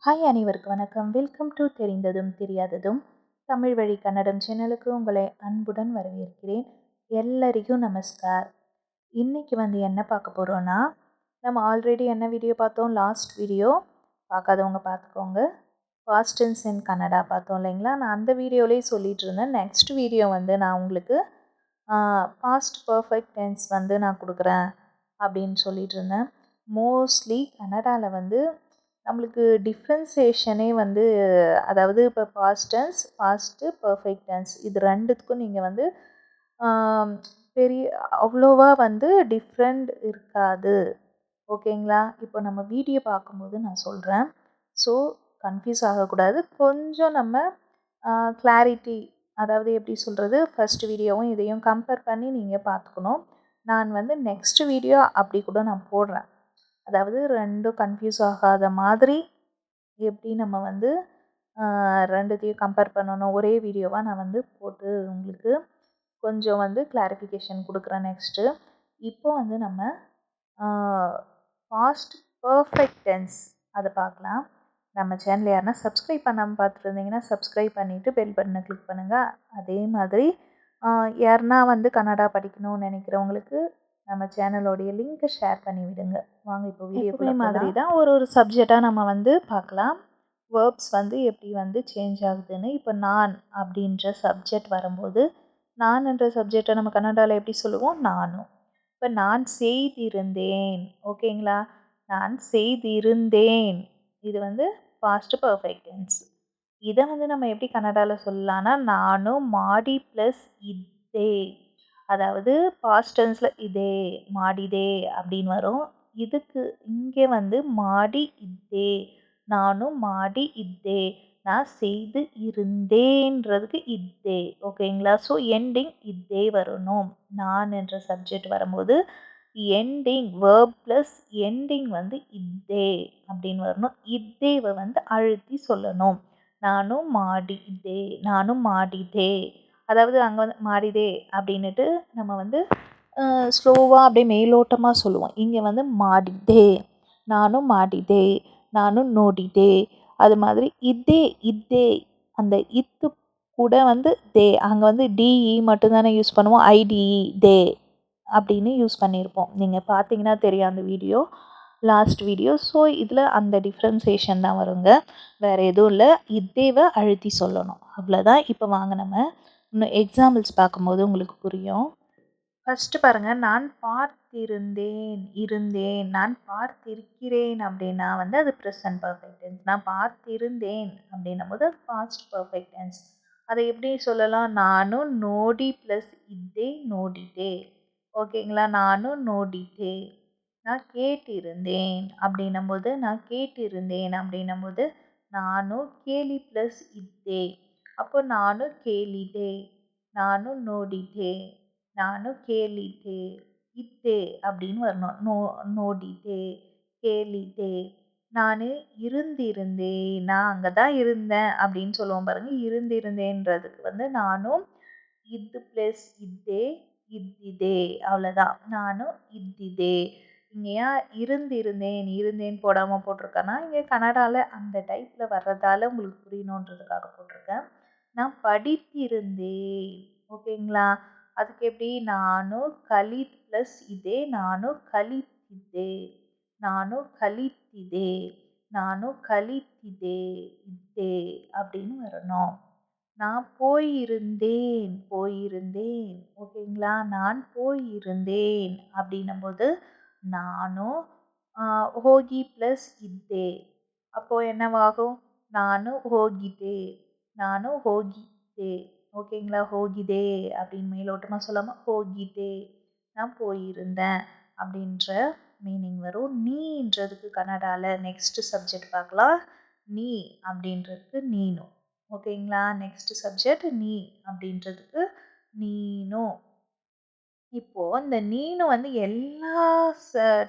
Hi அனைவருக்கு வணக்கம். Welcome to தெரிந்ததும் தெரியாததும் தமிழ் வழி கன்னடம் சேனலுக்கு உங்களை அன்புடன் வரவேற்கிறேன். எல்லாரிக்கும் நமஸ்கார். இன்னைக்கு என்ன பார்க்க போகிறோன்னா, நம்ம ஆல்ரெடி என்ன வீடியோ பார்த்தோம், லாஸ்ட் வீடியோ பார்க்காதவங்க பார்த்துக்கோங்க. பாஸ்ட் டென்ஸ் இன் கன்னடா பார்த்தோம் இல்லைங்களா. நான் அந்த வீடியோலேயே சொல்லிட்டு இருந்தேன், நெக்ஸ்ட் வீடியோ நான் உங்களுக்கு பாஸ்ட் பர்ஃபெக்ட் டென்ஸ் நான் கொடுக்குறேன் அப்படின்னு சொல்லிட்டு இருந்தேன். மோஸ்ட்லி கன்னடாவில் நம்மளுக்கு டிஃப்ரென்சியேஷனே அதாவது இப்போ past tense, past perfect tense, இது ரெண்டுத்துக்கும் நீங்கள் பெரிய அவ்வளோவா டிஃப்ரெண்ட் இருக்காது. ஓகேங்களா. இப்போ நம்ம வீடியோ பார்க்கும்போது நான் சொல்கிறேன். ஸோ கன்ஃபியூஸ் ஆகக்கூடாது. கொஞ்சம் நம்ம கிளாரிட்டி, அதாவது எப்படி சொல்கிறது, ஃபஸ்ட் வீடியோவும் இதையும் கம்பேர் பண்ணி நீங்கள் பார்த்துக்கணும். நான் நெக்ஸ்ட் வீடியோ அப்படி கூட நான் போடுறேன். அதாவது ரெண்டும் கன்ஃபியூஸ் ஆகாத மாதிரி எப்படி நம்ம ரெண்டுத்தையும் கம்பேர் பண்ணணும், ஒரே வீடியோவாக நான் போட்டு உங்களுக்கு கொஞ்சம் கிளாரிஃபிகேஷன் கொடுக்குறேன் நெக்ஸ்ட்டு. இப்போ நம்ம பாஸ்ட் பர்ஃபெக்ட் டென்ஸ் அதை பார்க்கலாம். நம்ம சேனல் யாருன்னா சப்ஸ்கிரைப் பண்ணாமல் பார்த்துருந்தீங்கன்னா சப்ஸ்கிரைப் பண்ணிவிட்டு பெல் பட்டனை கிளிக் பண்ணுங்கள். அதே மாதிரி யாருன்னா கன்னடா படிக்கணும்னு நினைக்கிறவங்களுக்கு நம்ம சேனலோடைய லிங்க்கை ஷேர் பண்ணி விடுங்க. வாங்க இப்போ வீடியோக்குள்ளே மாதிரி தான் ஒரு சப்ஜெக்டாக நம்ம பார்க்கலாம். வேர்ப்ஸ் எப்படி சேஞ்ச் ஆகுதுன்னு. இப்போ நான் அப்படின்ற சப்ஜெக்ட் வரும்போது, நான் என்ற சப்ஜெக்டை நம்ம கன்னடாவில் எப்படி சொல்லுவோம், நானும். இப்போ நான் செய்திருந்தேன். ஓகேங்களா. நான் செய்திருந்தேன், இது பாஸ்ட் பர்ஃபெக்ட் டென்ஸ். இதை நம்ம எப்படி கன்னடாவில் சொல்லலாம்னா, நானும் மாடி ப்ளஸ் இதே, அதாவது பாஸ்ட் டென்ஸில் இதே மாடிதே அப்படின்னு வரும். இதுக்கு இங்கே மாடி இதே, நானும் மாடி இதே, நான் செய்து இருந்தேன்றதுக்கு இதே. ஓகேங்களா. ஸோ எண்டிங் இதே வரணும். நான் என்ற சப்ஜெக்ட் வரும்போது எண்டிங் வேர்ப் ப்ளஸ் எண்டிங் இதே அப்படின்னு வரணும். இதேவை அழுத்தி சொல்லணும். நானும் மாடிதே, நானும் மாடிதே, அதாவது அங்கே மாடிதே அப்படின்னுட்டு நம்ம ஸ்லோவாக அப்படியே மேலோட்டமாக சொல்லுவோம். இங்கே மாடிதே, நானும் மாடிதே, நானும் நோடிதே. அது மாதிரி இதே இதே, அந்த இத்து கூட தே, அங்கே டிஇ மட்டும்தானே யூஸ் பண்ணுவோம். ஐடிஇ தே அப்படின்னு யூஸ் பண்ணியிருப்போம். நீங்கள் பார்த்தீங்கன்னா தெரியும் அந்த வீடியோ, லாஸ்ட் வீடியோ. ஸோ இதில் அந்த டிஃப்ரென்சியேஷன் தான் வருங்க, வேறு எதுவும் இல்லை. இதேவை அழுத்தி சொல்லணும், அவ்வளோதான். இப்போ வாங்க நம்ம இன்னும் எக்ஸாம்பிள்ஸ் பார்க்கும்போது உங்களுக்கு புரியும். ஃபஸ்ட்டு பாருங்கள், நான் பார்த்திருந்தேன், இருந்தேன். நான் பார்த்திருக்கிறேன் அப்படின்னா அது ப்ரெசன்ட் பர்ஃபெக்ட் டென்ஸ். நான் பார்த்திருந்தேன் அப்படின்னும் போது அது பாஸ்ட் பர்ஃபெக்ட் டென்ஸ். அதை எப்படி சொல்லலாம், நானும் நோடி ப்ளஸ் இதே நோடிட்டே. ஓகேங்களா. நானும் நோடிட்டே. நான் கேட்டிருந்தேன் அப்படின்னும் போது, நான் கேட்டிருந்தேன் அப்படின்னும் போது நானும் கேலி ப்ளஸ் இதே, அப்போ நானும் கேலிதே. நானும் நோடிதே, நானும் கேலிதே, இதே அப்படின்னு வரணும். நோடிதே, கேலிதே. நான் இருந்திருந்தேன், நான் அங்கே தான் இருந்தேன் அப்படின்னு சொல்லுவோம் பாருங்கள். இருந்திருந்தேன்றதுக்கு நானும் இது ப்ளஸ் இதே இதே, அவ்வளோதான். நானும் இதே. இங்கே ஏன் இருந்திருந்தேன் இருந்தேன் போடாமல் போட்டிருக்கேன்னா, இங்கே கன்னடாவில் அந்த டைப்பில் வர்றதால உங்களுக்கு புரியணுன்றதுக்காக போட்டிருக்கேன். நான் படித்திருந்தேன். ஓகேங்களா. அதுக்கு எப்படி, நானும் கலி ப்ளஸ் இதே, நானும் கலித்திதே, நானும் கலித்திதே, நானும் கலித்திதே இதே அப்படின்னு வரணும். நான் போயிருந்தேன் போயிருந்தேன். ஓகேங்களா. நான் போயிருந்தேன் அப்படின்னும் போது நானும் ஹோகி ப்ளஸ் இதே, அப்போது என்னவாகும், நானும் ஹோகிதே, நானும் ஹோகிதே. ஓகேங்களா. ஹோகிதே அப்படின்னு மேலோட்டமாக சொல்லாமல் ஹோகிதே, நான் போயிருந்தேன் அப்படின்ற மீனிங் வரும். நீன்றதுக்கு கன்னடாவில் நெக்ஸ்ட் சப்ஜெக்ட் பார்க்கலாம். நீ அப்படின்றதுக்கு நீனும். ஓகேங்களா. நெக்ஸ்ட் சப்ஜெக்ட் நீ அப்படின்றதுக்கு நீனோ. இப்போது இந்த நீனும் எல்லா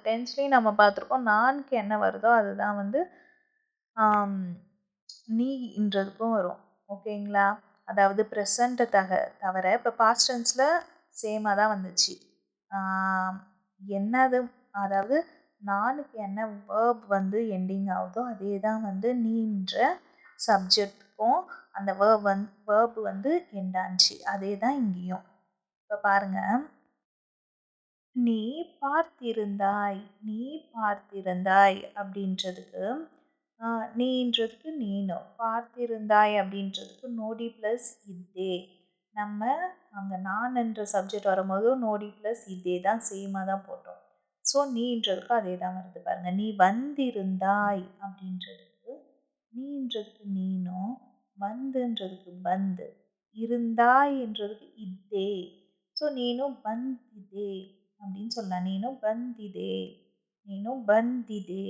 டென்ஸ்லேயும் நம்ம பார்த்துருக்கோம். நான்கு என்ன வருதோ அதுதான் நீன்றதுக்கும் வரும். ஓகேங்களா. அதாவது ப்ரெசண்ட்டை தவிர இப்போ பாஸ்ட் டென்ஸில் சேமாக தான் வந்துச்சு. என்னது, அதாவது நானுக்கு என்ன வேர்ப் வந்து எண்டிங் ஆகுதோ அதே தான் வந்து நீன்ற சப்ஜெக்ட்டுக்கும் அந்த வேர்ப் வந்து எண்ட் ஆச்சு. அதே தான் இங்கேயும். இப்போ பாருங்க, நீ பார்த்திருந்தாய், நீ பார்த்திருந்தாய் அப்படின்றதுக்கு நீன்றதுக்கு நீனோ, பார்த்திருந்தாய் அப்படின்றதுக்கு நோடி ப்ளஸ் இதே. நம்ம அங்கே நான் என்ற சப்ஜெக்ட் வரும்போது நோடி ப்ளஸ் இதே தான் சேமாக தான் போட்டோம். ஸோ நீன்றதுக்கு அதே தான் வருது பாருங்க. நீ வந்திருந்தாய் அப்படின்றதுக்கு நீன்றதுக்கு நீனோ, வந்துன்றதுக்கு பந்து, இருந்தாய்ன்றதுக்கு இதே. ஸோ நீனு ಬಂದಿದೆ அப்படின்னு சொல்லலாம். நீனு ಬಂದಿದೆ, நீனு ಬಂದಿದೆ.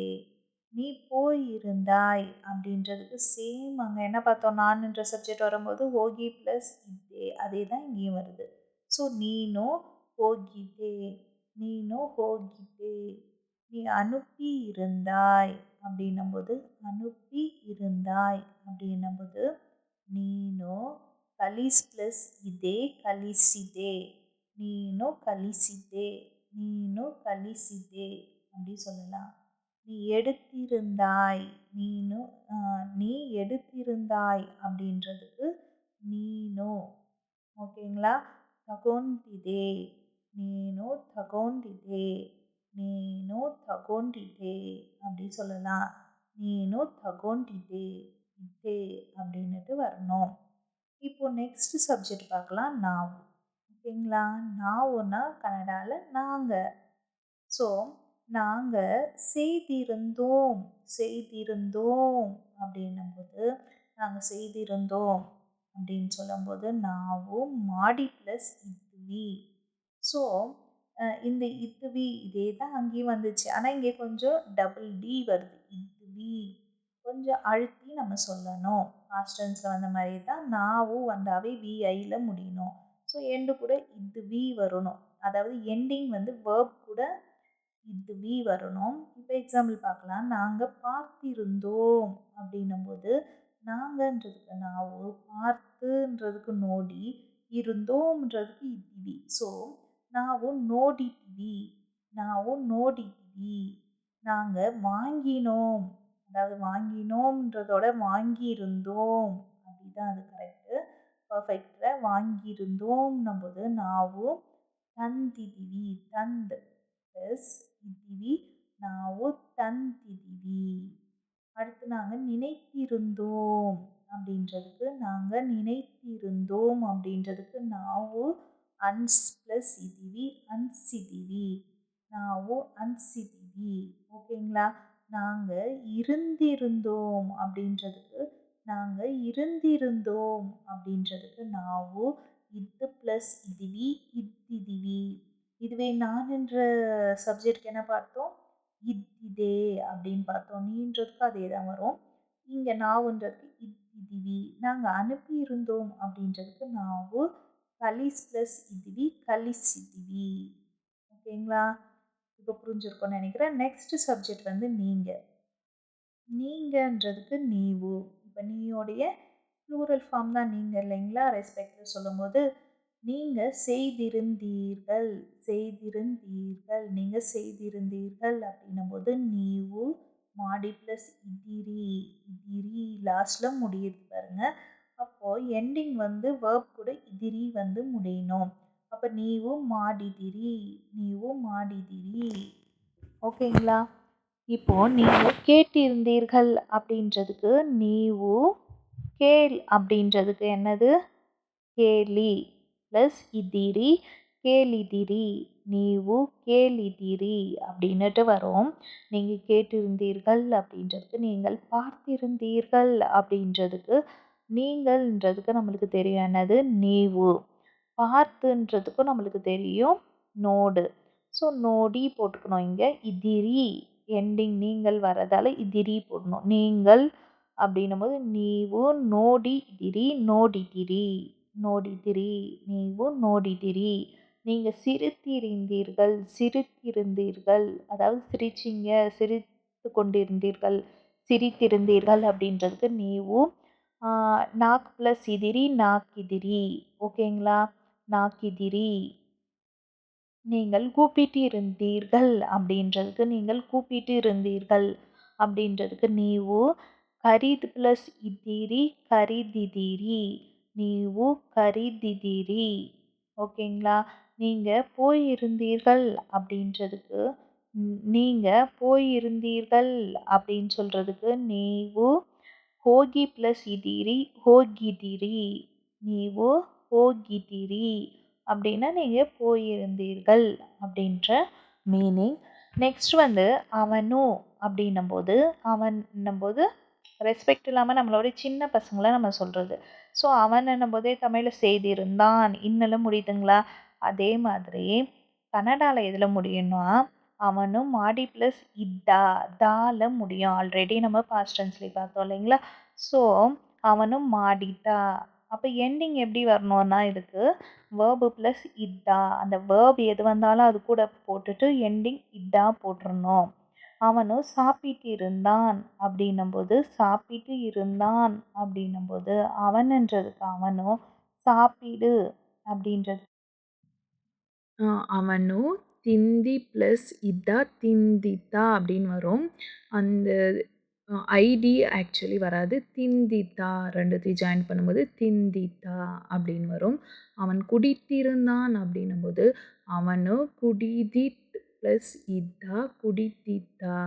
நீ போயிருந்தாய் அப்படின்றதுக்கு சேம் அங்கே என்ன பார்த்தோம், நான்ன்ற சப்ஜெக்ட் வரும்போது ಹೋಗಿ ப்ளஸ் ಇದೆ அதே தான் இங்கேயும் வருது. ஸோ நீனு ಹೋಗಿದೆ, நீனு ಹೋಗಿದೆ. நீ அனுப்பி இருந்தாய் அப்படின்னும்போது அனுப்பி இருந்தாய் அப்படின்னும்போது ನೀನು ಕಲಿಸ್ ಇದೆ ಕಲಿಸಿದೆ, ನೀನು ಕಲಿಸಿದೆ, ನೀನು ಕಲಿಸಿದೆ அப்படி சொல்லலாம். நீ எடுத்திருந்தாய், நீ எடுத்திருந்தாய் அப்படின்றதுக்கு ನೀನು. ஓகேங்களா? ತಗೊಂಡಿದೆ, ನೀನು ತಗೊಂಡಿದೆ, ನೀನು ತಗೊಂಡಿದೆ அப்படி சொல்லலாம். ನೀನು ತಗೊಂಡಿದೆ ಇದೆ அப்படின்னுட்டு வரணும். இப்போ நெக்ஸ்ட் சப்ஜெக்ட் பார்க்கலாம், நாவு. ஓகேங்களா? நாவுன்னா கன்னடாவில் நாங்கள். ஸோ நாங்கள் செய்திருந்தோம், செய்திருந்தோம் அப்படின்னும்போது நாங்கள் செய்திருந்தோம் அப்படின்னு சொல்லும்போது ನಾವು ಮಾಡಿ ப்ளஸ் இத்வி. ஸோ இந்த இத்வி இதே தான் அங்கேயும் வந்துச்சு. ஆனால் இங்கே கொஞ்சம் டபுள் டி வருது. இத்வி கொஞ்சம் அழுத்தி நம்ம சொல்லணும். பாஸ்ட் டென்ஸில் வந்த மாதிரி தான் நாவும் வந்தாவே விஐயில் முடியணும். ஸோ எண்டு கூட இத்வி வரணும். அதாவது எண்டிங் வந்து வேர்ப் கூட இத்வி வரணும். இப்போ எக்ஸாம்பிள் பார்க்கலாம். நாங்கள் பார்த்திருந்தோம் அப்படின்னும்போது நாங்கன்றதுக்கு நாவு, பார்த்துன்றதுக்கு நோடி, இருந்தோம்ன்றதுக்கு இத்வி. ஸோ ನಾವು ನೋಡಿದ್ವಿ, ನಾವು ನೋಡಿದ್ವಿ. நாங்கள் வாங்கினோம், அதாவது வாங்கினோம்ன்றதோட வாங்கியிருந்தோம் அப்படிதான் அது கரெக்டு. பர்ஃபெக்டில் வாங்கியிருந்தோம்னும் போது ನಾವು ತಂದಿದ್ದೀವಿ, ತಂದು ப்ளஸ் ಇದ್ದೀವಿ, ನಾವು ತಂದಿದ್ದೀವಿ. அடுத்து நாங்கள் நினைத்திருந்தோம் அப்படின்றதுக்கு நாங்கள் நினைத்திருந்தோம் அப்படின்றதுக்கு ನಾವು அன்ஸ் ப்ளஸ் ಇದ್ದೀವಿ, ಅನ್ಸಿದ್ದೀವಿ, ನಾವು ಅನ್ಸಿದ್ದೀವಿ. ஓகேங்களா? நாங்கள் இருந்திருந்தோம் அப்படின்றதுக்கு நாங்கள் இருந்திருந்தோம் அப்படின்றதுக்கு ನಾವು இத்து ப்ளஸ் ಇದ್ದೀವಿ, ಇದ್ದಿದ್ದೀವಿ. இதுவே நான் என்ற சப்ஜெக்ட்க்கு என்ன பார்த்தோம், இத்திதே அப்படின்னு பார்த்தோம். நீன்றதுக்கு அதே தான் வரும். இங்கே நாவுன்றதுக்கு இத்திதிவி. நாங்கள் அனுப்பி இருந்தோம் அப்படின்றதுக்கு நாவு கலிஸ் ப்ளஸ் இதிவி, கலிசிதிவி. ஓகேங்களா? இப்போ புரிஞ்சிருக்கும்னு நினைக்கிறேன். நெக்ஸ்ட் சப்ஜெக்ட் வந்து நீங்கள். நீங்கன்றதுக்கு நீவு. இப்போ நீயோடைய ப்ளூரல் ஃபார்ம் தான் நீங்கள் இல்லைங்களா? ரெஸ்பெக்டில் சொல்லும்போது நீங்கள் செய்திருந்தீர்கள், செய்திருந்தீர்கள், நீங்கள் செய்திருந்தீர்கள் அப்படின்னும்போது நீவு மாடி ப்ளஸ் இதிரி, இதிரி லாஸ்ட்டில் முடியுது பாருங்க. அப்போது எண்டிங் வந்து வேர்ப் கூட இதிரி வந்து முடியணும். அப்போ நீவு மாடிதிரி, நீவு மாடிதிரி. ஓகேங்களா? இப்போது நீங்கள் கேட்டிருந்தீர்கள் அப்படின்றதுக்கு நீவு கேள் அப்படின்றதுக்கு என்னது, கேலி ப்ளஸ் இதிரி, கேலிதிரி, நீவு கேலிதிரி அப்படின்னுட்டு வரும். நீங்கள் கேட்டிருந்தீர்கள் அப்படின்றதுக்கு நீங்கள் பார்த்திருந்தீர்கள் அப்படின்றதுக்கு நீங்கள்ன்றதுக்கு நம்மளுக்கு தெரியும் என்னது, நீவு. பார்த்துன்றதுக்கும் நம்மளுக்கு தெரியும் நோடு. ஸோ நோடி போட்டுக்கணும். இங்கே இதிரி எண்டிங் நீங்கள் வரதால் இதிரி போடணும். நீங்கள் அப்படின்னும்போது நீவு ನೋಡಿದಿರಿ, ನೋಡಿದಿರಿ, ನೋಡಿದಿರಿ, ನೀವು ನೋಡಿದಿರಿ. நீங்கள் சிரித்திருந்தீர்கள், சிரித்திருந்தீர்கள், அதாவது சிரிச்சிங்க, சிரித்து கொண்டிருந்தீர்கள், சிரித்திருந்தீர்கள் அப்படின்றதுக்கு ನೀವು ನಾಲ್ಕು ப்ளஸ் ಇದಿರಿ, ನಾಲ್ಕಿದಿರಿ. ஓகேங்களா? ನಾಲ್ಕಿದಿರಿ. நீங்கள் கூப்பிட்டு இருந்தீர்கள் அப்படின்றதுக்கு நீங்கள் கூப்பிட்டு இருந்தீர்கள் அப்படின்றதுக்கு நீவு ಖರೀದ್ ಪ್ಲಸ್ ಇದ್ದೀರಿ ಖರೀದಿದ್ದೀರಿ ನೀವು ಖರೀದಿದ್ದೀರಿ. ஓகேங்களா? நீங்கள் போயிருந்தீர்கள் அப்படின்றதுக்கு நீங்கள் போயிருந்தீர்கள் அப்படின்னு சொல்கிறதுக்கு ನೀವು ಹೋಗಿ ಪ್ಲಸ್ ಇದ್ದೀರಿ ಹೋಗಿದ್ದೀರಿ. ನೀವು ಹೋಗಿದ್ದೀರಿ அப்படின்னா நீங்கள் போயிருந்தீர்கள் அப்படின்ற மீனிங். நெக்ஸ்ட் வந்து அவனு அப்படின்னும்போது அவன்னும்போது ரெஸ்பெக்ட் இல்லாமல் நம்மளோட சின்ன பசங்களை நம்ம சொல்கிறது. ஸோ அவன் என்னும்போதே தமிழில் செய்திருந்தான் இன்னலும் முடியுதுங்களா? அதே மாதிரி கன்னடாவில் எதில் முடியும்னா அவனும் மாடி ப்ளஸ் இதா தால முடியும். ஆல்ரெடி நம்ம பாஸ்ட் டென்ஸ்லேயே பார்த்தோம் இல்லைங்களா? ஸோ அவனும் மாடிட்டா. அப்போ எண்டிங் எப்படி வரணும்னா இதுக்கு வேர்பு ப்ளஸ் இதா, அந்த வேர்ப் எது வந்தாலும் அது கூட போட்டுட்டு எண்டிங் இதா போட்டுறணும். அவனும் சாப்பிட்டு இருந்தான் அப்படின்னும்போது சாப்பிட்டு இருந்தான் அப்படின்னும்போது அவன்ன்றதுக்கு அவனும் சாப்பிடு அப்படின்றது அவனு திந்தி ப்ளஸ் இதா திந்தித்தா அப்படின்னு வரும். அந்த ஐடி ஆக்சுவலி வராது. திந்தித்தா ரெண்டுத்தையும் ஜாயின் பண்ணும்போது திந்தித்தா அப்படின்னு வரும். அவன் குடித்திருந்தான் அப்படின்னும்போது அவனு குடிதித் ப்ளஸ் இதா குடித்தித்தா.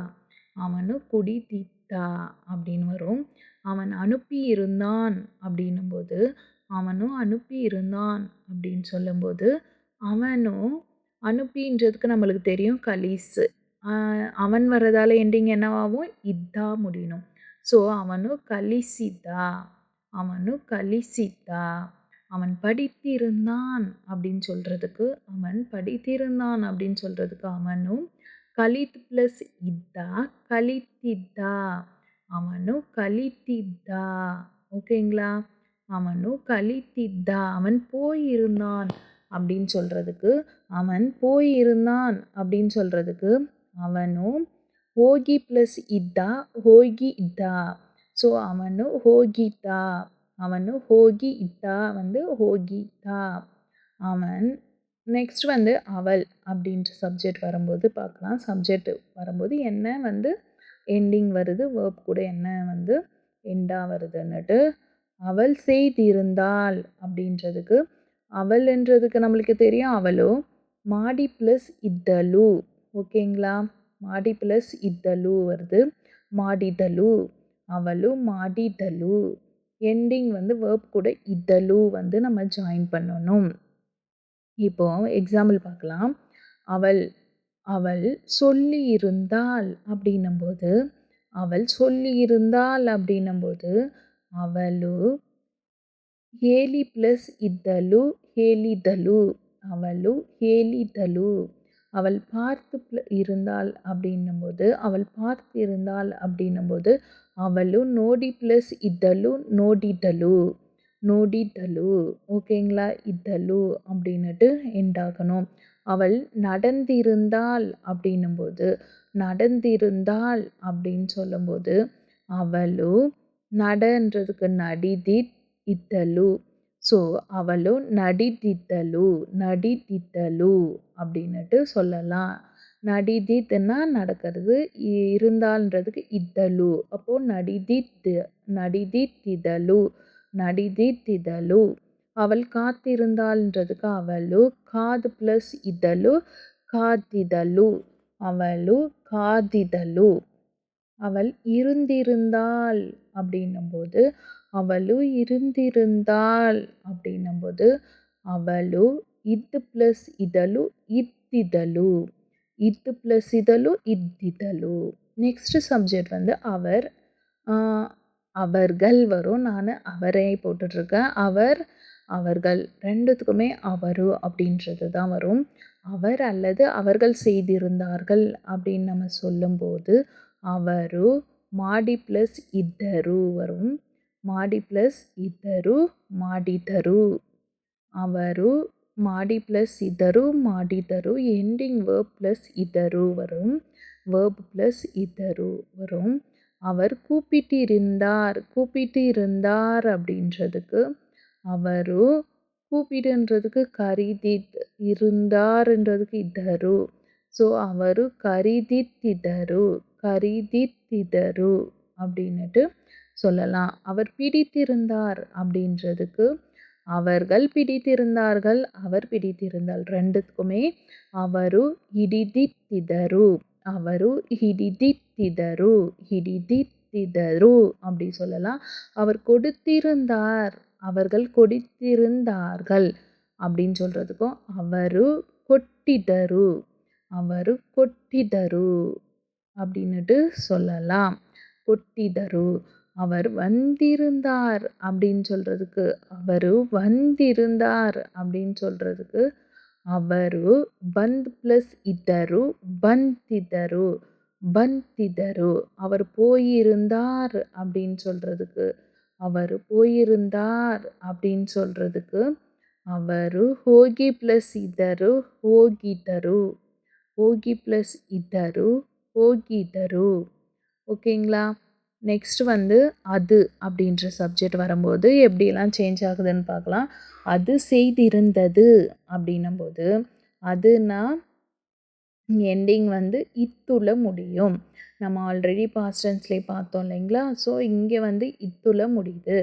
அவனு குடிதித்தா அப்படின்னு வரும். அவன் அனுப்பி இருந்தான் அப்படின்னும்போது அவனும் அனுப்பி இருந்தான் அப்படின்னு சொல்லும்போது அவனும் அனுப்பின்றதுக்கு நம்மளுக்கு தெரியும் கலீஸு. அவன் வர்றதால எண்டிங் என்னவாகும்? இதா முடியணும். ஸோ அவனு கலிசிதா. அவனு கலிசிதா. அவன் படித்திருந்தான் அப்படின்னு சொல்கிறதுக்கு அவன் படித்திருந்தான் அப்படின்னு சொல்கிறதுக்கு அவனும் கலித் ப்ளஸ் இதா கலித்தித்தா. அவனு கலித்தித்தா. ஓகேங்களா? அவனு கலித்தித்தா. அவன் போயிருந்தான் அப்படின்னு சொல்கிறதுக்கு அவன் போயிருந்தான் அப்படின்னு சொல்கிறதுக்கு அவனும் ಹೋಗಿ ப்ளஸ் இதா ಹೋಗಿ ಇದ್ದ. ஸோ அவனு ಹೋಗಿದ್ದ. அவனு ಹೋಗಿ ಇದ್ದ வந்து ಹೋಗಿದ್ದ. அவன் நெக்ஸ்ட் வந்து அவள் அப்படின்ற சப்ஜெக்ட் வரும்போது பார்க்கலாம். சப்ஜெக்ட் வரும்போது என்ன வந்து எண்டிங் வருது, வேர்ப் கூட என்ன வந்து எண்டாக வருதுன்னுட்டு. அவள் செய்திருந்தாள் அப்படின்றதுக்கு அவள்ன்றதுக்கு நம்மளுக்கு தெரியும் அவளோ. மாடி ப்ளஸ் இத்தலு. ஓகேங்களா? மாடி ப்ளஸ் இத்தலு வருது. மாடிதலு. அவளு மாடிதலு. எண்டிங் வந்து வேர்ப் கூட இதலு வந்து நம்ம ஜாயின் பண்ணணும். இப்போ எக்ஸாம்பிள் பார்க்கலாம். அவள் அவள் சொல்லியிருந்தாள் அப்படின்னும்போது அவள் சொல்லியிருந்தாள் அப்படின்னும்போது அவளு ಹೇಳಿ ಪ್ಲಸ್ ಇದ್ದಲು ಹೇಳಿದಳು. அவளு ಹೇಳಿದಳು. அவள் பார்த்து இருந்தாள் அப்படின்னும்போது அவள் பார்த்திருந்தாள் அப்படின்னும்போது அவளு ನೋಡಿ ப்ளஸ் ಇದ್ದಲು ನೋಡಿದಳು. ನೋಡಿದಳು. ஓகேங்களா? இದ್ದಲು அப்படின்னுட்டு எண்டாகணும். அவள் நடந்திருந்தாள் அப்படின்னும்போது நடந்திருந்தாள் அப்படின்னு சொல்லும்போது அவளு நடன்றதுக்கு நடிதித் ಇದ್ದಲು. ஸோ அவளு நடிதித்தலு நடிதித்தலு அப்படின்னுட்டு சொல்லலாம். நடிதித்னா நடக்கிறது, இருந்தால்ன்றதுக்கு இத்தலு. அப்போது நடிதித்திதலு நடிதித்திதலு. அவள் காத்திருந்தாள்ன்றதுக்கு அவளு காது ப்ளஸ் இதழு காத்திதலு. அவளு காதிதலு. அவள் இருந்திருந்தாள் அப்படின்னும்போது அவளு இருந்திருந்தாள் அப்படின்னும்போது அவளு இத்து ப்ளஸ் இதழு இத்திதலு. இத்து ப்ளஸ் இதழு இத்திதலு. நெக்ஸ்ட் சப்ஜெக்ட் வந்து அவர். அவர்கள் வரும். நான் அவரை போட்டுட்ருக்கேன். அவர் அவர்கள் ரெண்டுத்துக்குமே அவரு அப்படின்றது தான் வரும். அவர் அல்லது அவர்கள் செய்திருந்தார்கள் அப்படின்னு நம்ம சொல்லும்போது ಅವರು ಮಾಡಿ ಪ್ಲಸ್ ಇದ್ದರು வரும். ಮಾಡಿ ಪ್ಲಸ್ ಇದ್ದರು ಮಾಡಿದರು. ಅವರು ಮಾಡಿ ಪ್ಲಸ್ ಇದ್ದರು ಮಾಡಿದರು. எண்டிங் வேர்ப் ப்ளஸ் இதரு வரும். வேர்ப் ப்ளஸ் இதரு வரும். அவர் கூப்பிட்டிருந்தார் கூப்பிட்டிருந்தார் அப்படின்றதுக்கு அவரு கூப்பிடுன்றதுக்கு கரிதித், இருந்தார்ன்றதுக்கு இத்தரு. ஸோ ಅವರು கரிதித்திದರು, கரிதித்திದರು அப்படின்னுட்டு சொல்லலாம். அவர் பிடித்திருந்தார் அப்படின்றதுக்கு அவர்கள் பிடித்திருந்தார்கள், அவர் பிடித்திருந்தாள். ரெண்டுத்துக்குமே ಅವರು ಹಿಡಿದಿತ್ತಿದರು, ಅವರು ಹಿಡಿದಿತ್ತಿದರು, ಹಿಡಿದಿತ್ತಿದರು அப்படி சொல்லலாம். அவர் கொடுத்திருந்தார், அவர்கள் கொடுத்திருந்தார்கள் அப்படின்னு சொல்கிறதுக்கும் ಅವರು ಕೊಟ್ಟಿದ್ದರು, ಅವರು ಕೊಟ್ಟಿದ್ದರು அப்படின்னுட்டு சொல்லலாம். கொட்டிதரு. அவர் வந்திருந்தார் அப்படின்னு சொல்கிறதுக்கு அவர் வந்திருந்தார் அப்படின்னு சொல்கிறதுக்கு ಅವರು ಬಂದ್ ப்ளஸ் ಇದ್ದರು, ಬಂದಿದ್ದರು, ಬಂದಿದ್ದರು. அவர் போயிருந்தார் அப்படின்னு சொல்கிறதுக்கு அவர் போயிருந்தார் அப்படின்னு சொல்கிறதுக்கு ಅವರು ಹೋಗಿ ப்ளஸ் ಇದ್ದರು, ಹೋಗಿದ್ದರು, ಹೋಗಿ ப்ளஸ் ಇದ್ದರು, ಹೋಗಿದ್ದರು. ஓகேங்களா? நெக்ஸ்ட் வந்து அது அப்படின்ற சப்ஜெக்ட் வரும்போது எப்படியெல்லாம் சேஞ்ச் ஆகுதுன்னு பார்க்கலாம். அது செய்திருந்தது அப்படின்னும்போது அதுனா எண்டிங் வந்து இத்துல முடியும். நம்ம ஆல்ரெடி பாஸ்ட் டென்ஸ்லேயே பார்த்தோம் இல்லைங்களா? ஸோ இங்கே வந்து இத்துல முடியுது.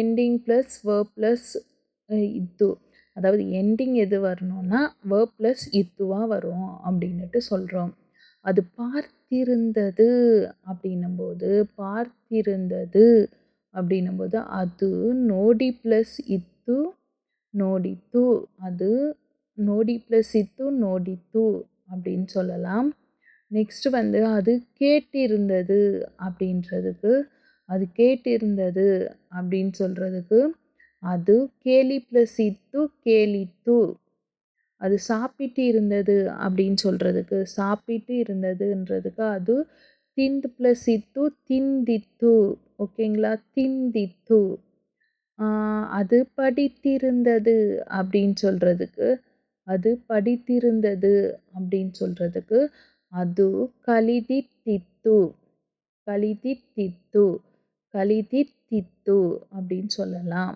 எண்டிங் ப்ளஸ் வேர்ப் ப்ளஸ் இத்து, அதாவது எண்டிங் எது வரணும்னா வேர்ப் ப்ளஸ் இத்துவாக வரும் அப்படின்னுட்டு சொல்கிறோம். அது பார்த்திருந்தது அப்படின்னும்போது பார்த்திருந்தது அப்படின்னும்போது அது நோடி ப்ளஸ் இத்து நோடித்து, அது நோடி ப்ளஸ் இத்து நோடித்து அப்படின்னு சொல்லலாம். நெக்ஸ்ட் வந்து அது கேட்டிருந்தது அப்படின்றதுக்கு அது கேட்டிருந்தது அப்படின்னு சொல்கிறதுக்கு அது கேலி ப்ளஸ் இத்து கேலித்து. அது சாப்பிட்டு இருந்தது அப்படின்னு சொல்கிறதுக்கு சாப்பிட்டு இருந்ததுன்றதுக்கு அது திந்து ப்ளஸ் இத்து திந்தித்து. ஓகேங்களா? திந்தித்து. அது படித்திருந்தது அப்படின்னு சொல்கிறதுக்கு அது படித்திருந்தது அப்படின்னு சொல்கிறதுக்கு அது கலிதித்தித்து, கலிதித்தித்து, கலிதித்தித்து அப்படின்னு சொல்லலாம்.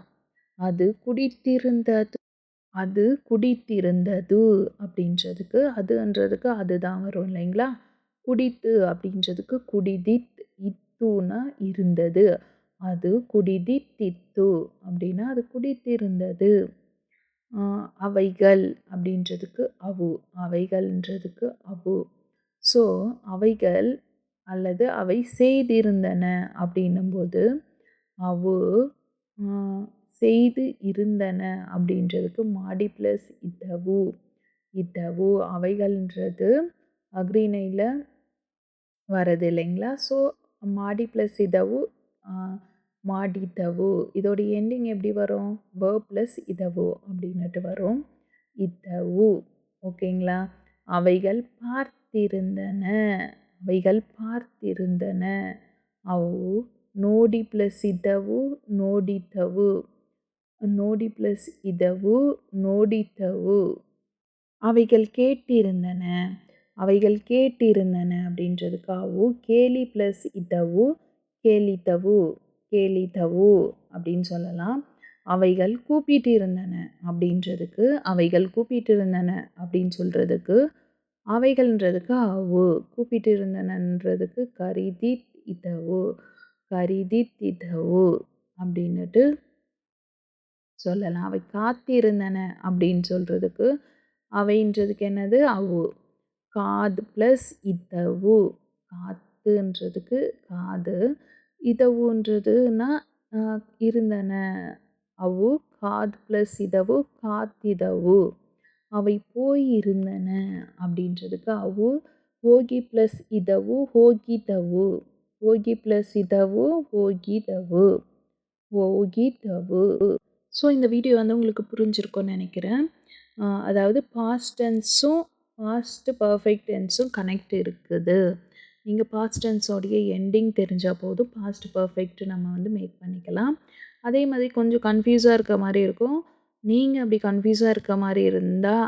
அது குடித்திருந்தது, அது குடித்திருந்தது அப்படின்றதுக்கு அதுன்றதுக்கு அதுதான் வரும் இல்லைங்களா? குடித்து அப்படின்றதுக்கு குடிதித், இத்துனா இருந்தது, அது குடிதித்தித்து அப்படின்னா அது குடித்திருந்தது. அவைகள் அப்படின்றதுக்கு அவு, அவைகள்ன்றதுக்கு அவு. ஸோ அவைகள் அல்லது அவை செய்திருந்தன அப்படின்னும்போது அவு செய்து இருந்தன அப்படின்றதுக்கு மாடி ப்ளஸ் இதவு, இதவு. அவைகள்ன்றது அக்ரிணையில் வரது இல்லைங்களா? ஸோ மாடி ப்ளஸ் இதவு மாடித்தவு. இதோட எண்டிங் எப்படி வரும்? வேர்ப் ப்ளஸ் இதவு அப்படின்னுட்டு வரும். இதவு. ஓகேங்களா? அவைகள் பார்த்திருந்தன, அவைகள் பார்த்திருந்தன. ಅವು ನೋಡಿ ಪ್ಲಸ್ ಇದ್ದವು ನೋಡಿದ್ದವು, ನೋಡಿ ಪ್ಲಸ್ ಇದ್ದವು ನೋಡಿದ್ದವು. அவைகள் கேட்டிருந்தன, அவைகள் கேட்டிருந்தன அப்படின்றதுக்கு அವು கேலி ப்ளஸ் இத்தவு கேலித்தவு, கேலித்தவு அப்படின்னு சொல்லலாம். அவைகள் கூப்பிட்டு இருந்தன அப்படின்றதுக்கு அவைகள் கூப்பிட்டு இருந்தன அப்படின்னு சொல்கிறதுக்கு அவைகள்ன்றதுக்கு அவு, கூப்பிட்டு இருந்தனன்றதுக்கு கரிதித் இதவு, கரிதித்திதவு அப்படின்னுட்டு சொல்லலாம். அவை காத்திருந்தன அப்படின்னு சொல்கிறதுக்கு அவைன்றதுக்கு என்னது? அவு. காது ப்ளஸ் இதவு, காத்துன்றதுக்கு காது, இதவுன்றதுன்னா இருந்தன. அவு காது ப்ளஸ் இதவு காத்திதவு. அவை போயிருந்தன அப்படின்றதுக்கு அவு ಹೋಗಿ ப்ளஸ் இதவு ಹೋಗಿದವು, ಹೋಗಿ ப்ளஸ் இதவு ಹೋಗಿದವು, ಹೋಗಿದವು. ஸோ இந்த வீடியோ வந்து உங்களுக்கு புரிஞ்சிருக்கும்னு நினைக்கிறேன். அதாவது பாஸ்ட் டென்ஸும் பாஸ்ட் பர்ஃபெக்ட் டென்ஸும் கனெக்ட் இருக்குது. நீங்கள் பாஸ்ட் டென்ஸோடைய எண்டிங் தெரிஞ்சால் போதும் பாஸ்ட் பர்ஃபெக்ட் நம்ம வந்து மேக் பண்ணிக்கலாம். அதே மாதிரி கொஞ்சம் கன்ஃபியூஸாக இருக்க மாதிரி இருக்கும். நீங்கள் அப்படி கன்ஃபியூஸாக இருக்க மாதிரி இருந்தால்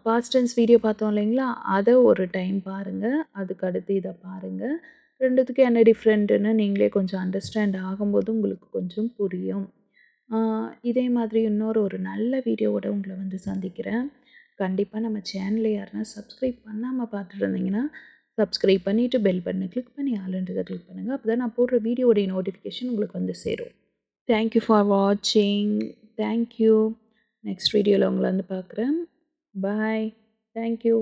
பாஸ்ட் டென்ஸ் வீடியோ பார்த்தோம் இல்லைங்களா? அதை ஒரு டைம் பாருங்கள், அதுக்கு அடுத்து இதை பாருங்கள். ரெண்டுத்துக்கும் என்ன டிஃப்ரெண்ட்டுன்னு நீங்களே கொஞ்சம் அண்டர்ஸ்டாண்ட் ஆகும்போது உங்களுக்கு கொஞ்சம் புரியும். இதே மாதிரி இன்னொரு ஒரு நல்ல வீடியோவோட உங்களை வந்து சந்திக்கிறேன். கண்டிப்பாக நம்ம சேனலை யாருன்னா சப்ஸ்கிரைப் பண்ணாமல் பார்த்துட்டு இருந்தீங்கன்னா சப்ஸ்கிரைப் பண்ணிவிட்டு பெல் பட்டனை கிளிக் பண்ணி ஆளுன்றதை கிளிக் பண்ணுங்கள். அப்போ தான் நான் போடுற வீடியோடைய நோட்டிஃபிகேஷன் உங்களுக்கு வந்து சேரும். தேங்க்யூ ஃபார் வாட்சிங். தேங்க்யூ. நெக்ஸ்ட் வீடியோவில் உங்களை வந்து பார்க்குறேன். பாய். தேங்க்யூ.